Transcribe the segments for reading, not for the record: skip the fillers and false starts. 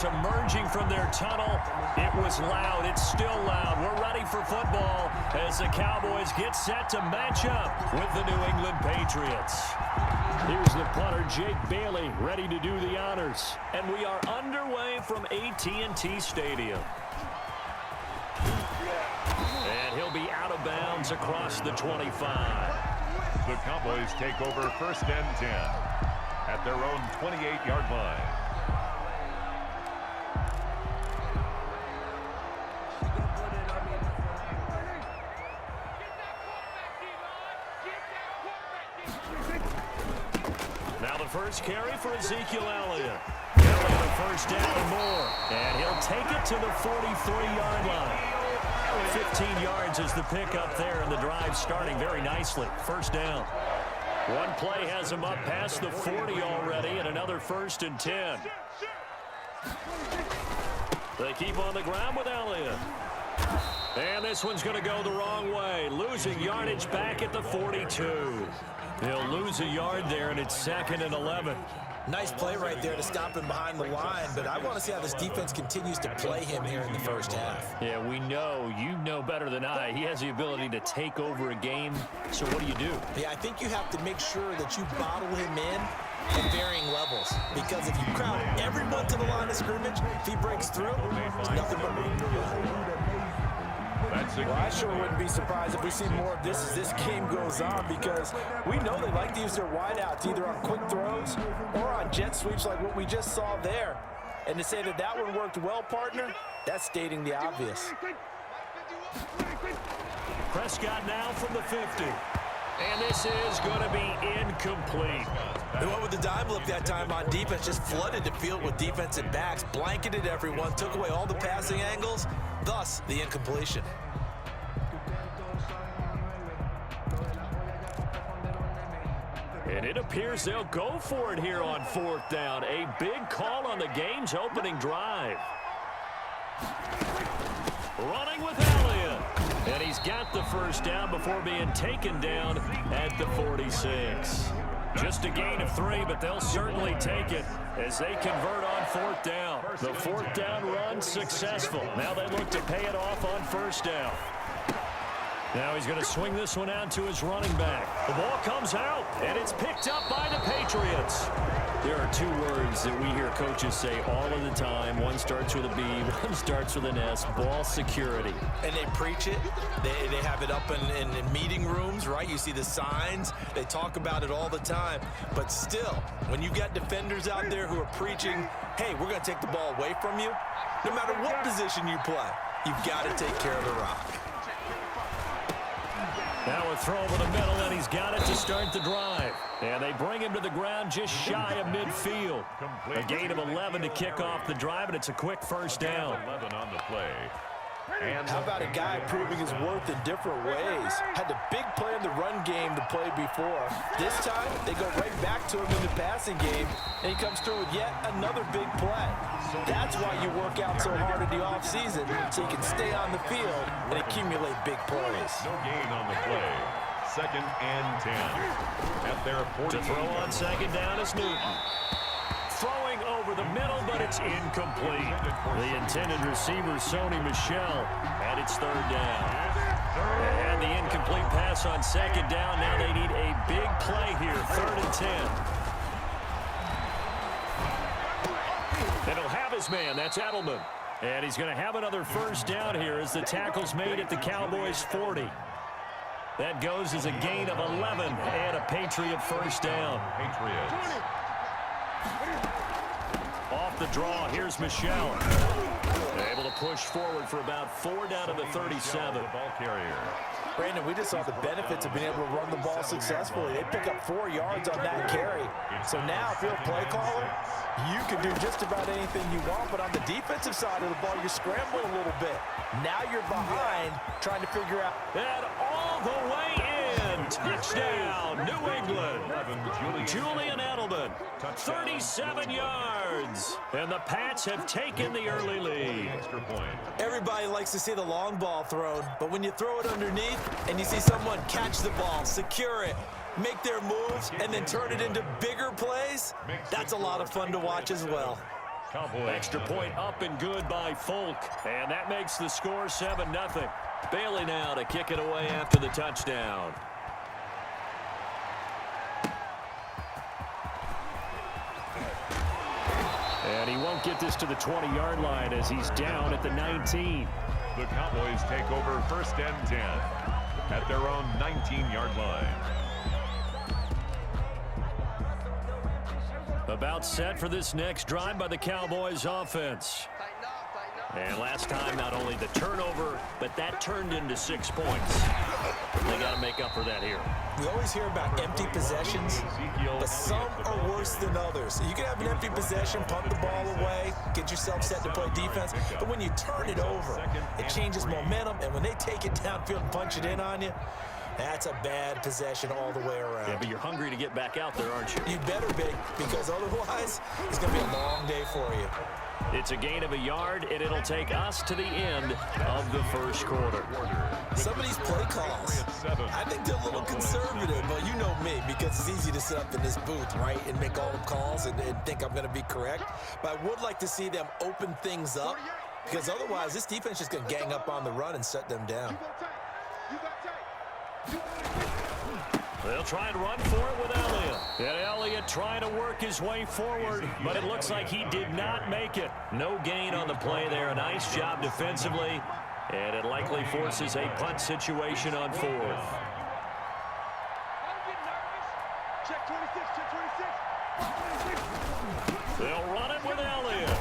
Emerging from their tunnel, it was loud. It's still loud. We're ready for football as the Cowboys get set to match up with the New England Patriots. Here's the punter, Jake Bailey, ready to do the honors. And we are underway from AT&T Stadium. And he'll be out of bounds across the 25. The Cowboys take over 1st and 10 at their own 28-yard line. Now the first carry for Ezekiel Elliott. Elliott a first down and more. And he'll take it to the 43-yard line. 15 yards is the pickup there, and the drive starting very nicely. First down. One play has him up past the 40 already, and another 1st and 10. They keep on the ground with Elliott. And this one's going to go the wrong way. Losing yardage back at the 42. He'll lose a yard there, and it's 2nd and 11. Nice play right there to stop him behind the line, but I want to see how this defense continues to play him here in the first half. Yeah, we know. You know better than I. He has the ability to take over a game, so what do? Yeah, I think you have to make sure that you bottle him in at varying levels, because if you crowd everyone to the line of scrimmage, if he breaks through, there's nothing but room to run. Well, I sure wouldn't be surprised if we see more of this as this game goes on, because we know they like to use their wideouts either on quick throws or on jet sweeps like what we just saw there. And to say that that one worked well, partner, that's stating the obvious. Prescott now from the 50. And this is going to be incomplete. They went with the dime look that time on defense, just flooded the field with defensive backs, blanketed everyone, took away all the passing angles, thus the incompletion. And it appears they'll go for it here on 4th down. A big call on the game's opening drive. Running with Elliott. And he's got the first down before being taken down at the 46. Just a gain of 3, but they'll certainly take it as they convert on 4th down. The 4th down run successful. Now they look to pay it off on 1st down. Now he's going to swing this one out to his running back. The ball comes out, and it's picked up by the Patriots. There are 2 words that we hear coaches say all of the time. One starts with a B, one starts with an S, ball security. And they preach it. They have it up in meeting rooms, right? You see the signs. They talk about it all the time. But still, when you got defenders out there who are preaching, hey, we're going to take the ball away from you, no matter what position you play, you've got to take care of the rock. Now a throw over the middle, and he's got it to start the drive. And they bring him to the ground just shy of midfield. A gain of 11 to kick off the drive, and it's a quick first down. 11 on the play. And how about a guy proving his worth in different ways? Had the big play in the run game to play before. This time, they go right back to him in the passing game, and he comes through with yet another big play. That's why you work out so hard in the offseason, so you can stay on the field and accumulate big plays. No gain on the play. 2nd and 10 at their 40. To throw on 2nd down is Newton. Throwing over the middle, but it's incomplete. The intended receiver, Sony Michel, and it's 3rd down. And the incomplete pass on 2nd down. Now they need a big play here, 3rd and 10. And he'll have his man, that's Edelman. And he's going to have another first down here as the tackle's made at the Cowboys' 40. That goes as a gain of 11 and a Patriot first down. Patriots. Off the draw, here's Michel. Able to push forward for about 4 down to the 37. The ball carrier. Brandon, we just saw the benefits of being able to run the ball successfully. They pick up 4 yards on that carry. So now, if you're a play caller, you can do just about anything you want. But on the defensive side of the ball, you're scrambling a little bit. Now you're behind, trying to figure out. And all the way in. Touchdown, New England. Julian Edelman, 37 yards. And the Pats have taken the early lead. Extra point. Everybody likes to see the long ball thrown, but when you throw it underneath and you see someone catch the ball, secure it, make their moves, and then turn it into bigger plays, that's a lot of fun to watch as well. Cowboys. Extra point up and good by Folk. And that makes the score 7-0. Bailey now to kick it away after the touchdown. And he won't get this to the 20-yard line as he's down at the 19. The Cowboys take over 1st and 10 at their own 19-yard line. About set for this next drive by the Cowboys offense. And last time, not only the turnover, but that turned into 6 points. They got to make up for that here. We always hear about empty possessions, but some are worse than others. You can have an empty possession, punt the ball away, get yourself set to play defense, but when you turn it over, it changes momentum, and when they take it downfield and punch it in on you, that's a bad possession all the way around. Yeah, but you're hungry to get back out there, aren't you? You better be, because otherwise, it's going to be a long day for you. It's a gain of a yard, and it'll take us to the end of the first quarter. Some of these play calls, I think they're a little conservative, but you know me, because it's easy to sit up in this booth, right, and make all the calls and think I'm going to be correct. But I would like to see them open things up, because otherwise this defense is just going to gang up on the run and shut them down. They'll try and run for it with Elliott. And Elliott trying to work his way forward, but it looks like he did not make it. No gain on the play there. A nice job defensively, and it likely forces a punt situation on 4th. They'll run it with Elliott.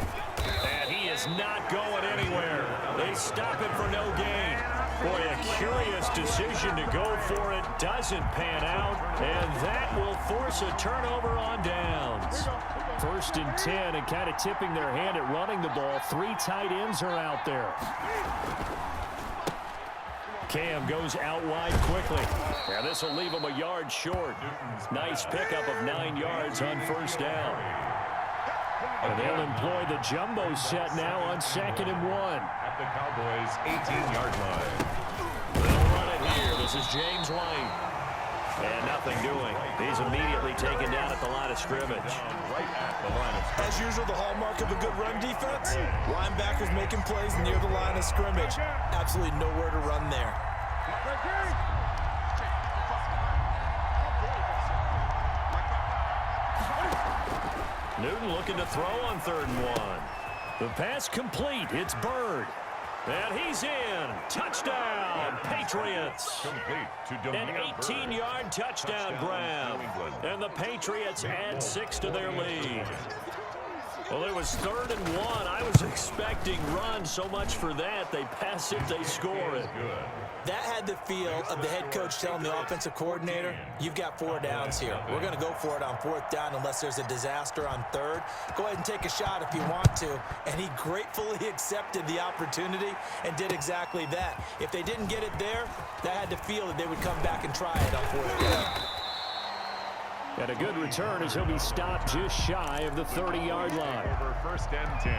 And he is not going anywhere. They stop it for no gain. Boy, a curious decision to go for it. Doesn't pan out, and that will force a turnover on downs. 1st and 10, and kind of tipping their hand at running the ball. 3 tight ends are out there. Cam goes out wide quickly. Yeah, this will leave him a yard short. Nice pickup of 9 yards on 1st down. And they'll employ the jumbo set now on 2nd and 1. At the Cowboys' 18-yard line. They'll run it here. This is James White. And nothing doing. He's immediately taken down at the line of scrimmage. Right at the line of scrimmage. As usual, the hallmark of a good run defense, linebackers making plays near the line of scrimmage. Absolutely nowhere to run there. Newton looking to throw on 3rd and 1. The pass complete. It's Bird. And he's in. Touchdown, Patriots. Complete to An 18-yard touchdown grab. And the Patriots add 6 to their lead. Well, it was 3rd and 1. I was expecting run. So much for that. They pass it, they score it. That had the feel of the head coach telling the offensive coordinator, you've got 4 downs here. We're going to go for it on 4th down unless there's a disaster on 3rd. Go ahead and take a shot if you want to. And he gratefully accepted the opportunity and did exactly that. If they didn't get it there, that had the feel that they would come back and try it on 4th down. And a good return as he'll be stopped just shy of the 30-yard line. Over 1st and 10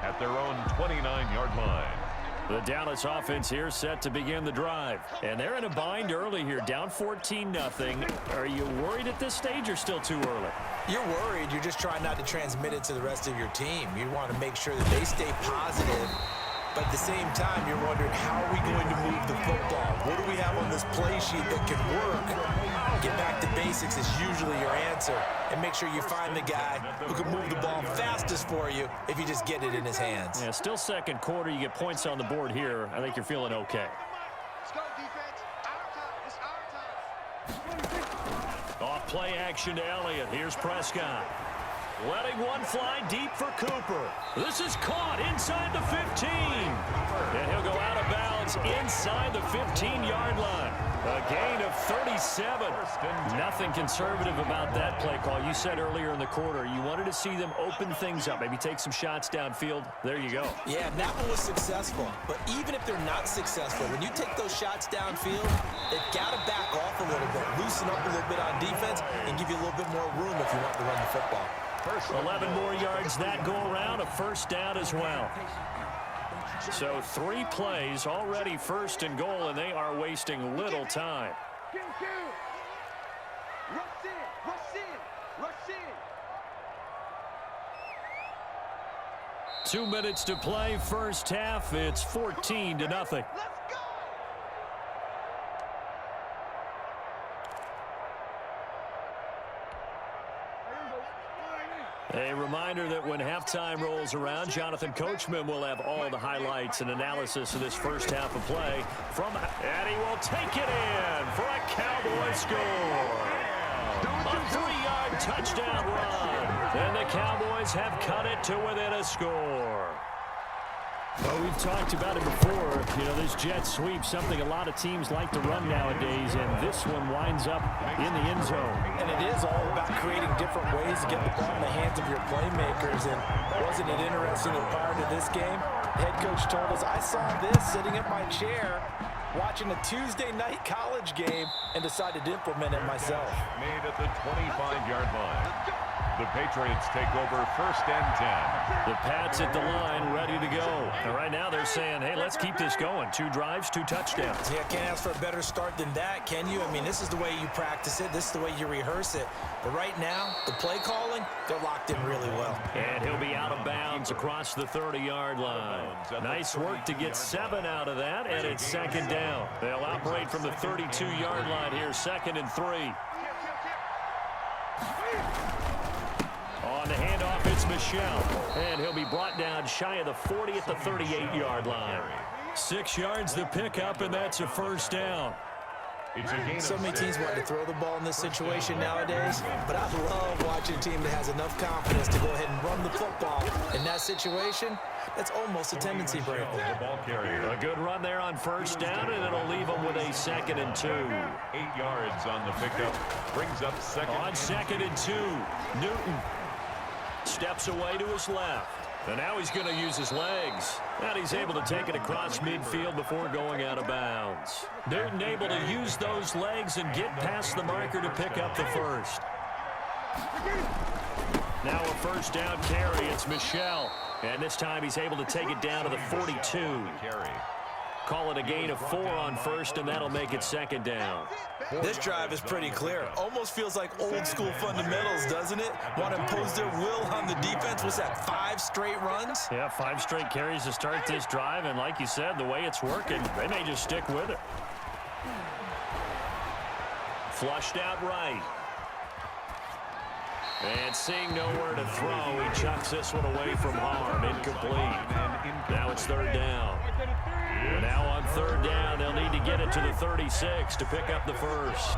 at their own 29-yard line. The Dallas offense here set to begin the drive. And they're in a bind early here, down 14-0. Are you worried at this stage or still too early? You're worried. You're just trying not to transmit it to the rest of your team. You want to make sure that they stay positive. But at the same time, you're wondering, how are we going to move the football? What do we have on this play sheet that can work? Get back to basics is usually your answer. And make sure you find the guy who can move the ball fastest for you if you just get it in his hands. Yeah, still 2nd quarter. You get points on the board here. I think you're feeling okay. Let's go, defense. Our time. It's our time. Off play action to Elliott. Here's Prescott. Letting one fly deep for Cooper. This is caught inside the 15. And he'll go out of bounds inside the 15-yard line. A gain of 37. Nothing conservative about that play call. You said earlier in the quarter you wanted to see them open things up, maybe take some shots downfield. There you go. Yeah, that one was successful. But even if they're not successful, when you take those shots downfield, they've got to back off a little bit, loosen up a little bit on defense, and give you a little bit more room if you want to run the football. 11 more yards that go around, a 1st down as well. So 3 plays already 1st and goal, and they are wasting little time. Rush in. 2 minutes to play, first half. It's 14-0. Let's go! A reminder that when halftime rolls around, Jonathan Coachman will have all the highlights and analysis of this first half of play and he will take it in for a Cowboy score. A 3-yard touchdown run. And the Cowboys have cut it to within a score. Well, we've talked about it before. You know, this jet sweep, something a lot of teams like to run nowadays, and this one winds up in the end zone. And it is all about creating different ways to get the ball in the hands of your playmakers. And wasn't it interesting that prior to this game, the head coach told us, I saw this sitting in my chair watching a Tuesday night college game and decided to implement it myself. Made at the 25-yard line. The Patriots take over first and 10. The Pats at the line, ready to go. And right now they're saying, hey, let's keep this going. 2 drives, 2 touchdowns. Yeah, can't ask for a better start than that, can you? I mean, this is the way you practice it. This is the way you rehearse it. But right now, the play calling, they're locked in really well. And he'll be out of bounds across the 30-yard line. Nice work to get 7 out of that, and it's second down. They'll operate from the 32-yard line here, 2nd and 3. On the handoff, it's Michel. And he'll be brought down shy of the 40 at the 38-yard line. 6 yards the pickup, and that's a first down. So many teams want to throw the ball in this situation nowadays, but I love watching a team that has enough confidence to go ahead and run the football. In that situation, that's almost a tendency breaker. A good run there on first down, and it'll leave them with a 2nd and 2. 8 yards on the pickup. Brings up second. On 2nd and 2, Newton steps away to his left. And now he's going to use his legs. And he's able to take it across midfield before going out of bounds. Newton able to use those legs and get past the marker to pick up the first. Now a first down carry. It's Michel. And this time he's able to take it down to the 42. Call it a gain of 4 on first, and that'll make it 2nd down. This drive is pretty clear. Almost feels like old school fundamentals, doesn't it? Want to impose their will on the defense. What's that, 5 straight runs? Yeah, 5 straight carries to start this drive, and like you said, the way it's working, they may just stick with it. Flushed out right. And seeing nowhere to throw, he chucks this one away from harm. Incomplete. Now it's 3rd down. And now on 3rd down, they'll need to get it to the 36 to pick up the first.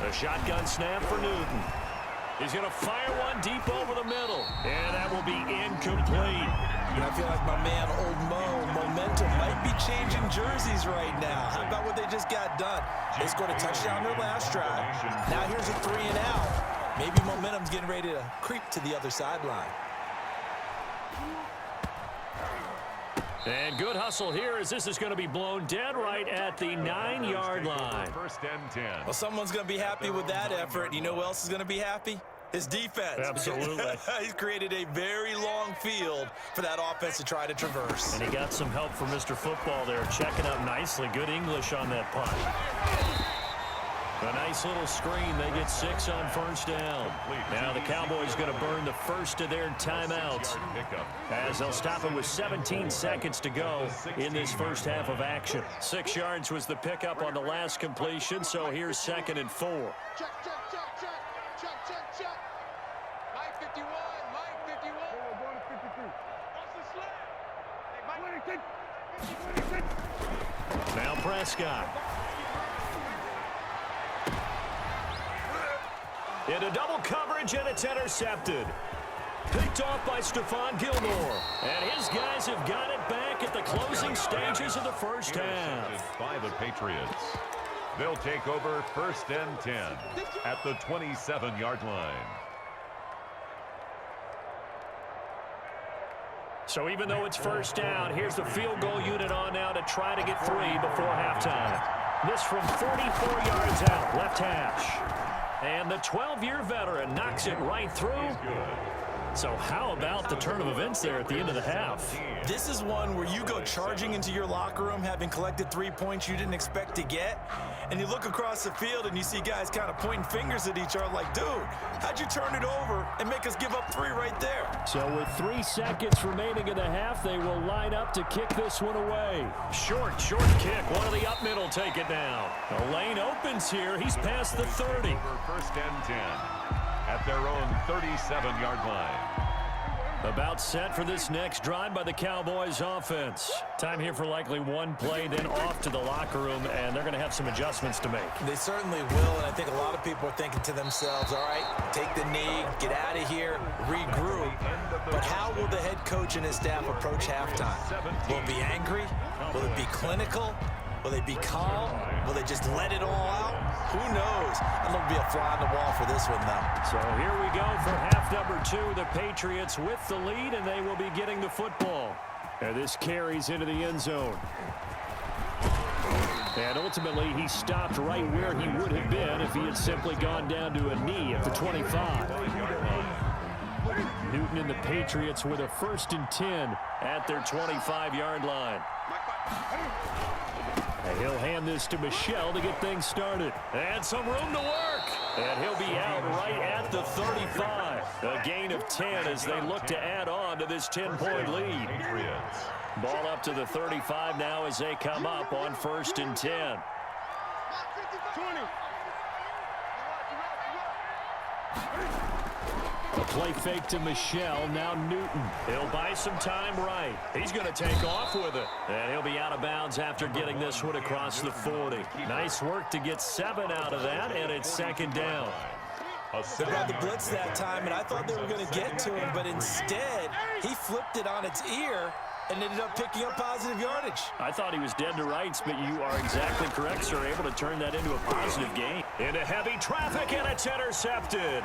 A shotgun snap for Newton. He's going to fire one deep over the middle. And that will be incomplete. I feel like my man, Old Mo, momentum might be changing jerseys right now. How about what they just got done? They scored a touchdown their last drive. Now here's a 3 and out. Maybe momentum's getting ready to creep to the other sideline. And good hustle here as this is going to be blown dead right at the 9-yard line. First and 10. Well, someone's going to be happy with that effort. You know who else is going to be happy? His defense. Absolutely. He's created a very long field for that offense to try to traverse. And he got some help from Mr. Football there, checking up nicely. Good English on that punt. A nice little screen. They get 6 on first down. Now the Cowboys going to burn the first of their timeouts as they'll stop it with 17 seconds to go in this first half of action. 6 yards was the pickup on the last completion, so here's 2nd and 4. Check, check, check, check, check, check, check. Mike 51, Mike 51. We're going to 52. What's the slap? Hey, Mike. Now Prescott. Into double coverage, and it's intercepted. Picked off by Stephon Gilmore. And his guys have got it back at the closing stages of the first half. By the Patriots. They'll take over first and 10 at the 27-yard line. So even though it's first down, here's the field goal unit on now to try to get 3 before halftime. This from 44 yards out, left hash. And the 12-year veteran knocks it right through. So how about the turn of events there at the end of the half? This is one where you go charging into your locker room having collected 3 points you didn't expect to get, and you look across the field and you see guys kind of pointing fingers at each other like, dude, how'd you turn it over and make us give up 3 right there? So with 3 seconds remaining in the half, they will line up to kick this one away. Short kick. One of the up middle take it down. The lane opens here. He's past the 30. First and 10 at their own 37-yard line. About set for this next drive by the Cowboys offense. Time here for likely one play, then off to the locker room, and they're going to have some adjustments to make. They certainly will, and I think a lot of people are thinking to themselves, all right, take the knee, get out of here, regroup. But how will the head coach and his staff approach halftime? Will it be angry? Will it be clinical? Will they be calm? Will they just let it all out? Who knows? I'm going to be a fly on the wall for this one, though. So here we go for half number 2. The Patriots with the lead, and they will be getting the football. And this carries into the end zone. And ultimately, he stopped right where he would have been if he had simply gone down to a knee at the 25. Newton and the Patriots with a 1st and 10 at their 25-yard line. And he'll hand this to Michel to get things started. And some room to work. And he'll be out right at the 35. A gain of 10 as they look to add on to this 10-point lead. Ball up to the 35 now as they come up on 1st and 10. A play fake to Michel, now Newton. He'll buy some time right. He's going to take off with it. And he'll be out of bounds after getting this one across the 40. Nice work to get 7 out of that, and it's 2nd down. They brought the blitz that time, and I thought they were going to get to him, but instead, he flipped it on its ear and ended up picking up positive yardage. I thought he was dead to rights, but you are exactly correct, sir. Able to turn that into a positive gain. Into heavy traffic, and it's intercepted.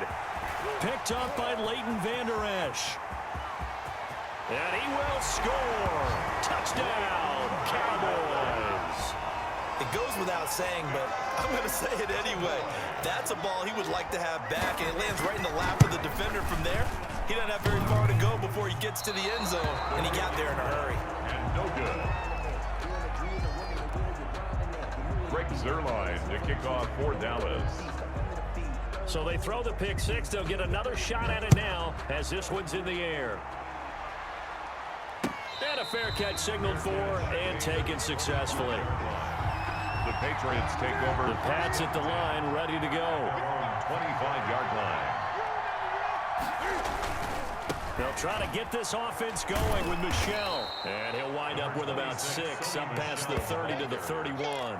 Picked up by Leighton Vander Esch. And he will score. Touchdown, Cowboys. It goes without saying, but I'm going to say it anyway. That's a ball he would like to have back, and it lands right in the lap of the defender from there. He doesn't have very far to go before he gets to the end zone, and he got there in a hurry. And no good. Greg Zuerlein to kick off for Dallas. So they throw the pick 6. They'll get another shot at it now as this one's in the air. And a fair catch signaled for and taken successfully. The Patriots take over. The Pats at the line, ready to go. 25-yard line. They'll try to get this offense going with Michel. And he'll wind up with about 6, up past the 30 to the 31.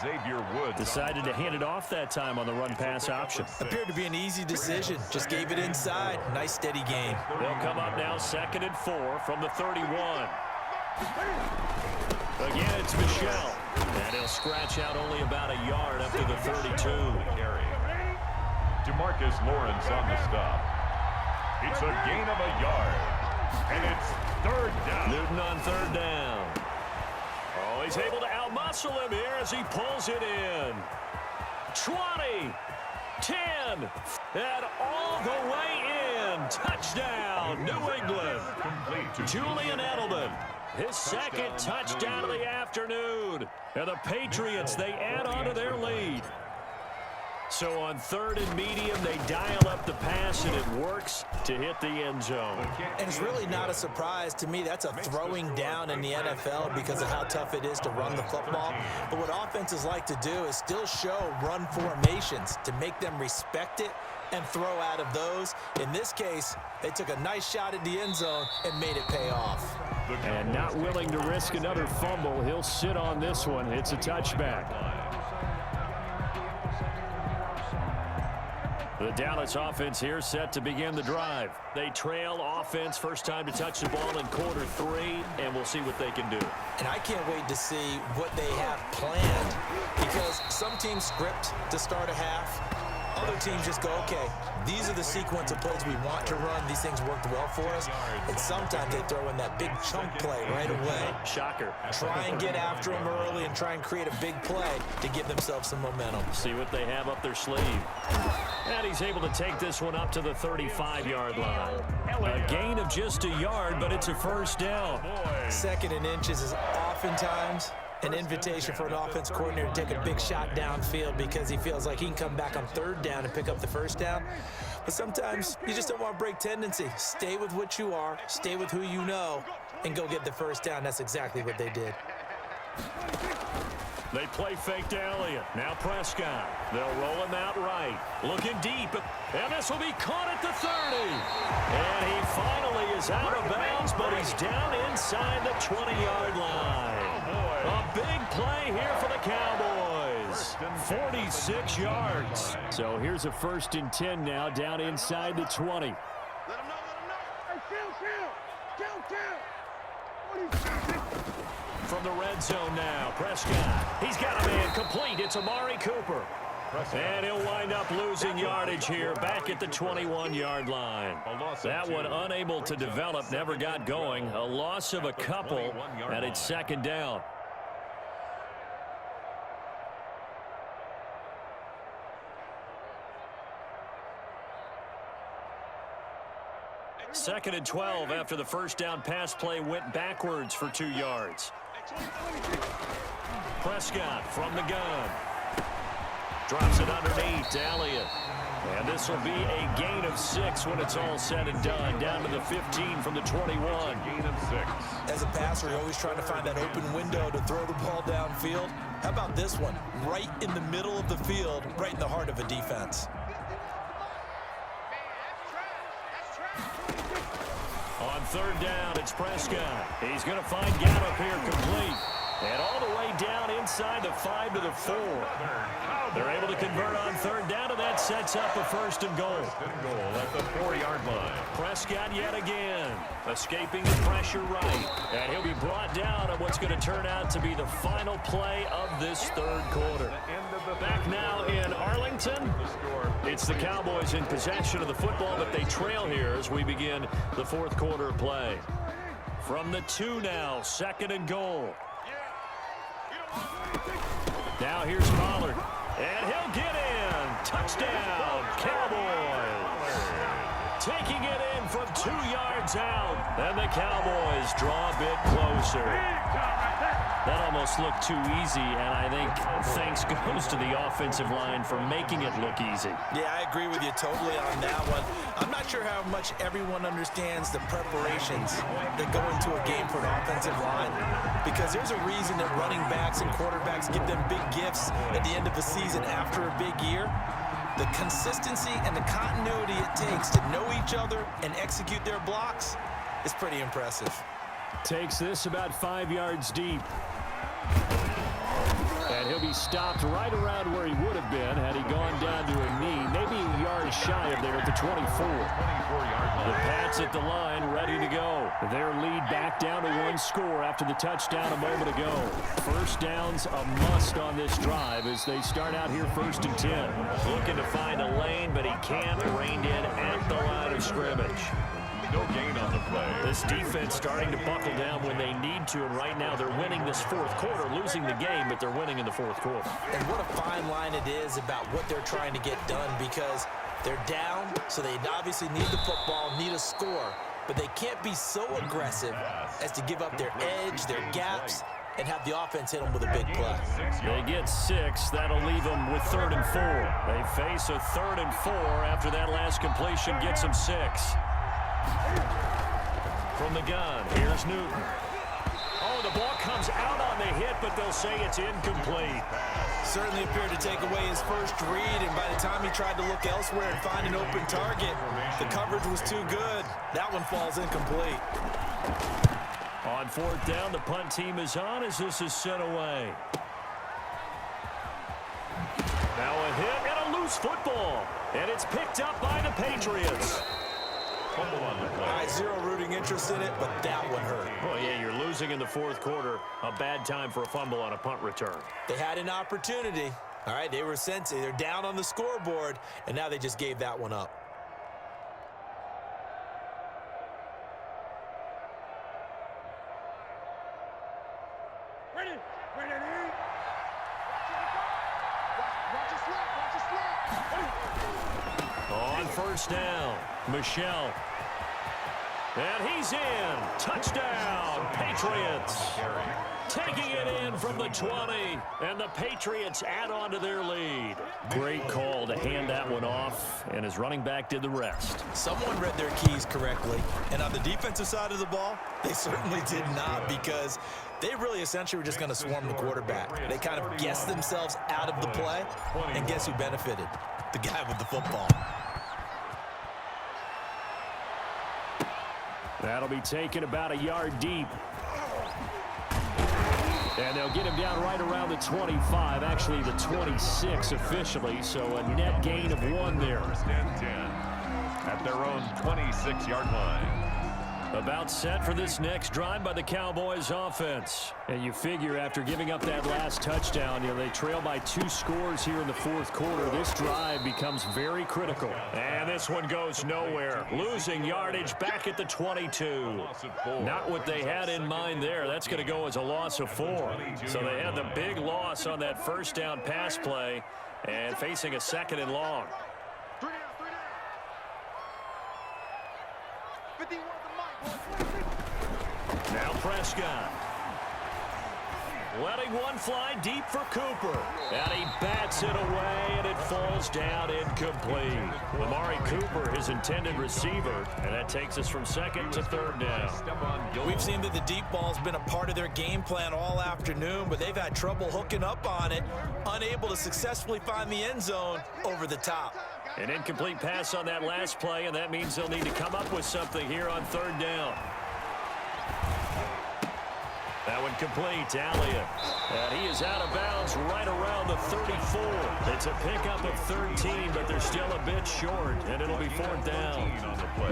Xavier Woods decided to hand it off that time on the run-pass option. Appeared to be an easy decision. Just gave it inside. Nice, steady game. They'll come up now 2nd and 4 from the 31. Again, it's Michel. And he'll scratch out only about a yard up to the 32. DeMarcus Lawrence on the stop. It's a gain of a yard. And it's 3rd down. Newton on 3rd down. Oh, he's able to outmuscle him here as he pulls it in. 20, 10, and all the way in. Touchdown, New England. Julian Edelman, his 2nd touchdown of the afternoon. And the Patriots, they add on to their lead. So on 3rd and medium, they dial up the pass, and it works to hit the end zone. And it's really not a surprise to me. That's a throwing down in the NFL because of how tough it is to run the football. But what offenses like to do is still show run formations to make them respect it and throw out of those. In this case, they took a nice shot at the end zone and made it pay off. And not willing to risk another fumble, he'll sit on this one. It's a touchback. The Dallas offense here set to begin the drive. They trail offense, first time to touch the ball in quarter 3, and we'll see what they can do. And I can't wait to see what they have planned, because some teams script to start a half. Other teams just go, okay, these are the sequence of plays we want to run. These things worked well for us. And sometimes they throw in that big chunk play right away. Shocker. Try and get after them early and try and create a big play to give themselves some momentum. See what they have up their sleeve. And he's able to take this one up to the 35-yard line. A gain of just a yard, but it's a first down. Second and inches is oftentimes an invitation for an offense coordinator to take a big shot downfield because he feels like he can come back on third down and pick up the first down. But sometimes you just don't want to break tendency. Stay with what you are, stay with who you know, and go get the first down. That's exactly what they did. They play fake to Elliott. Now Prescott. They'll roll him out right. Looking deep. And this will be caught at the 30. And he finally is out of bounds, but he's down inside the 20-yard line. A big play here for the Cowboys. 46 yards. So here's a 1st and 10 now down inside the 20. Let him know. Hey, Kill. From the red zone now, Prescott. He's got a man complete. It's Amari Cooper. And he'll wind up losing yardage here back at the 21-yard line. That one unable to develop, never got going. A loss of a couple, and it's 2nd down. Second and 12 after the first down pass play went backwards for 2 yards. Prescott from the gun. Drops it underneath to Elliott. And this will be a gain of 6 when it's all said and done. Down to the 15 from the 21. Gain of 6. As a passer, you're always trying to find that open window to throw the ball downfield. How about this one? Right in the middle of the field, right in the heart of a defense. On 3rd down, it's Prescott. He's going to find Gallup here complete. And all the way down inside the 5 to the 4. They're able to convert on 3rd down, and that sets up a 1st and goal. 1st and goal at the 4-yard line. Prescott yet again, escaping the pressure right. And he'll be brought down on what's going to turn out to be the final play of this 3rd quarter. Back now in Arlington, it's the Cowboys in possession of the football, but they trail here as we begin the 4th quarter of play. From the 2 now, 2nd and goal. Now here's Pollard, and he'll get in. Touchdown, Cowboys. Taking it in from 2 yards out, and the Cowboys draw a bit closer. That almost looked too easy, and I think thanks goes to the offensive line for making it look easy. Yeah, I agree with you totally on that one. I'm not sure how much everyone understands the preparations that go into a game for an offensive line, because there's a reason that running backs and quarterbacks get them big gifts at the end of the season after a big year. The consistency and the continuity it takes to know each other and execute their blocks is pretty impressive. Takes this about 5 yards deep. And he'll be stopped right around where he would have been had he gone down to a knee, maybe a yard shy of there at the 24. 24-yard line. The Pats at the line, ready to go. Their lead back down to 1 score after the touchdown a moment ago. First down's a must on this drive as they start out here 1st and 10. Looking to find a lane, but he can't. Reined in at the line of scrimmage. No gain on the play. This defense starting to buckle down when they need to, and right now they're winning this 4th quarter, losing the game, but they're winning in the 4th quarter. And what a fine line it is about what they're trying to get done, because they're down, so they obviously need the football, need a score, but they can't be so aggressive as to give up their edge, their gaps, and have the offense hit them with a big play. They get 6. That'll leave them with 3rd and 4. They face a 3rd and 4 after that last completion gets them 6. From the gun, here's Newton. Oh, the ball comes out on the hit, but they'll say it's incomplete. Certainly appeared to take away his first read, and by the time he tried to look elsewhere and find an open target, the coverage was too good. That one falls incomplete. On 4th down, the punt team is on as this is sent away. Now a hit and a loose football, and it's picked up by the Patriots. I had zero rooting interest in it, but that one hurt. Well, yeah, you're losing in the 4th quarter. A bad time for a fumble on a punt return. They had an opportunity, All right, they were sensing. They're down on the scoreboard, and now they just gave that one up. On first down, Michelle. And he's in. Touchdown, Patriots. Taking it in from the 20, and the Patriots add on to their lead. Great call to hand that one off, and his running back did the rest. Someone read their keys correctly, and on the defensive side of the ball, they certainly did not, because they really essentially were just going to swarm the quarterback. They kind of guessed themselves out of the play, and guess who benefited? The guy with the football. That'll be taken about a yard deep. And they'll get him down right around the 25, actually the 26 officially, so a net gain of 1 there. First and 10 at their own 26-yard line. About set for this next drive by the Cowboys offense. And you figure after giving up that last touchdown, they trail by 2 scores here in the fourth quarter. This drive becomes very critical. And this one goes nowhere. Losing yardage back at the 22. Not what they had in mind there. That's going to go as a loss of 4. So they had the big loss on that first down pass play and facing a 2nd and long. 3 down. 51 the mic. Now Prescott. Letting one fly deep for Cooper. And he bats it away, and it falls down incomplete. Amari Cooper, his intended receiver, and that takes us from 2nd to 3rd down. We've seen that the deep ball's been a part of their game plan all afternoon, but they've had trouble hooking up on it, unable to successfully find the end zone over the top. An incomplete pass on that last play, and that means they'll need to come up with something here on 3rd down. That one complete, Elliott. And he is out of bounds right around the 34. It's a pickup of 13, but they're still a bit short, and it'll be 4th down.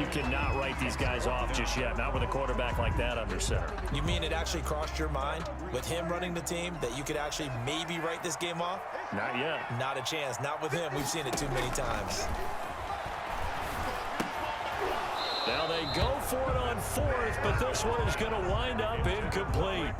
You cannot write these guys off just yet, not with a quarterback like that under center. You mean it actually crossed your mind with him running the team that you could actually maybe write this game off? Not yet. Not a chance. Not with him. We've seen it too many times. Now they go for it on 4th, but this one is going to wind up incomplete.